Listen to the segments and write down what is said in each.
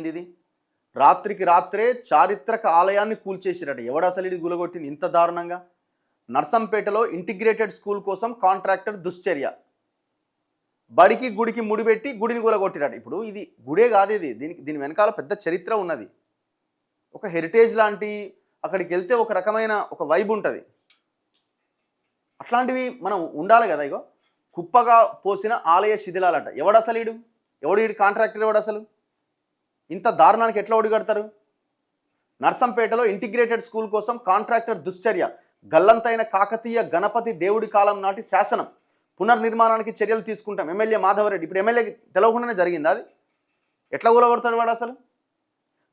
ఏంది ఇది? రాత్రికి రాత్రే చారిత్రక ఆలయాన్ని కూల్చేసిరట. ఎవడు అసలు ఇది గులగొట్టింది ఇంత దారుణంగా? నర్సంపేటలో ఇంటిగ్రేటెడ్ స్కూల్ కోసం కాంట్రాక్టర్ దుశ్చర్య. బడికి గుడికి ముడిపెట్టి గుడిని కూలగొట్టిరట. ఇప్పుడు ఇది గుడే కాదు, ఇది దీని వెనకాల పెద్ద చరిత్ర ఉన్నది. ఒక హెరిటేజ్ లాంటి, అక్కడికి వెళ్తే ఒక రకమైన ఒక వైబ్ ఉంటుంది. అట్లాంటివి మనం ఉండాలి కదా. ఇగో కుప్పగా పోసిన ఆలయ శిథిలాలట. ఎవడు అసలు వీడు కాంట్రాక్టర్ ఎవడు అసలు? ఇంత దారుణానికి ఎట్లా ఒడిగడతారు? నర్సంపేటలో ఇంటిగ్రేటెడ్ స్కూల్ కోసం కాంట్రాక్టర్ దుశ్చర్య. గల్లంతైన కాకతీయ గణపతి దేవుడి కాలం నాటి శాసనం. పునర్నిర్మాణానికి చర్యలు తీసుకుంటాం. ఎమ్మెల్యే మాధవరెడ్డి. ఇప్పుడు ఎమ్మెల్యేకి తెలవకుండానే జరిగింది అది. ఎట్లా కూలగొడతాడు వాడు అసలు?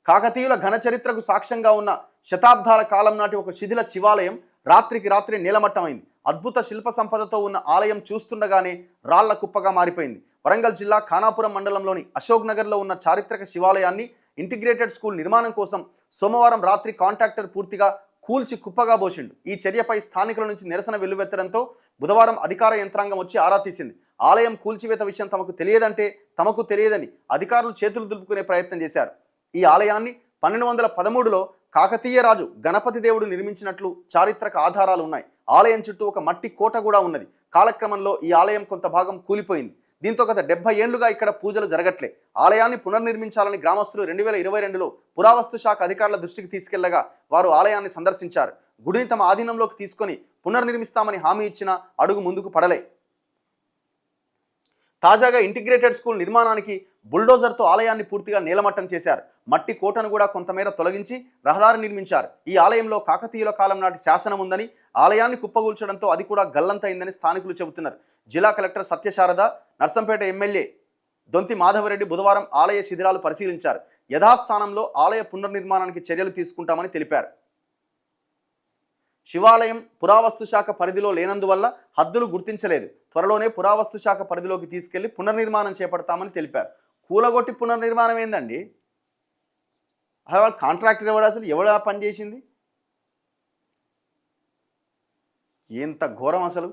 కాకతీయుల ఘన చరిత్రకు సాక్ష్యంగా ఉన్న శతాబ్దాల కాలం నాటి ఒక శిథిల శివాలయం రాత్రికి రాత్రి నీలమట్టమైంది. అద్భుత శిల్ప సంపదతో ఉన్న ఆలయం చూస్తుండగానే రాళ్ల కుప్పగా మారిపోయింది. వరంగల్ జిల్లా ఖానాపురం మండలంలోని అశోక్ నగర్లో ఉన్న చారిత్రక శివాలయాన్ని ఇంటిగ్రేటెడ్ స్కూల్ నిర్మాణం కోసం సోమవారం రాత్రి కాంట్రాక్టర్ పూర్తిగా కూల్చి కుప్పగా పోసిండు. ఈ చర్యపై స్థానికుల నుంచి నిరసన వెల్లువెత్తడంతో బుధవారం అధికార యంత్రాంగం వచ్చి ఆరా తీసింది. ఆలయం కూల్చివేత విషయం తమకు తెలియదని అధికారులు చేతులు దులుపుకునే ప్రయత్నం చేశారు. ఈ ఆలయాన్ని 1213లో కాకతీయ రాజు గణపతి దేవుడు నిర్మించినట్లు చారిత్రక ఆధారాలు ఉన్నాయి. ఆలయం చుట్టూ ఒక మట్టి కోట కూడా ఉన్నది. కాలక్రమంలో ఈ ఆలయం కొంత భాగం కూలిపోయింది. దీంతో గత 70 ఏళ్లుగా ఇక్కడ పూజలు జరగట్లే. ఆలయాన్ని పునర్నిర్మించాలని గ్రామస్తులు 2022లో పురావస్తు శాఖ అధికారుల దృష్టికి తీసుకెళ్లగా వారు ఆలయాన్ని సందర్శించారు. గుడిని తమ ఆధీనంలోకి తీసుకొని పునర్నిర్మిస్తామని హామీ ఇచ్చినా అడుగు ముందుకు పడలే. తాజాగా ఇంటిగ్రేటెడ్ స్కూల్ నిర్మాణానికి బుల్డోజర్తో ఆలయాన్ని పూర్తిగా నేలమట్టం చేశారు. మట్టి కోటను కూడా కొంతమేర తొలగించి రహదారి నిర్మించారు. ఈ ఆలయంలో కాకతీయుల కాలం నాటి శాసనం ఉందని, ఆలయాన్ని కుప్పగూల్చడంతో అది కూడా గల్లంతైందని స్థానికులు చెబుతున్నారు. జిల్లా కలెక్టర్ సత్యశారద, నర్సంపేట ఎమ్మెల్యే దొంతి మాధవరెడ్డి బుధవారం ఆలయ శిథిలాలు పరిశీలించారు. యథాస్థానంలో ఆలయ పునర్నిర్మాణానికి చర్యలు తీసుకుంటామని తెలిపారు. శివాలయం పురావస్తు శాఖ పరిధిలో లేనందువల్ల హద్దులు గుర్తించలేదు. త్వరలోనే పురావస్తు శాఖ పరిధిలోకి తీసుకెళ్లి పునర్నిర్మాణం చేపడతామని తెలిపారు. కూలగొట్టి పునర్నిర్మాణం ఏందండి? అసలు కాంట్రాక్టర్ ఎవడా పనిచేసింది? ఎంత ఘోరం అసలు.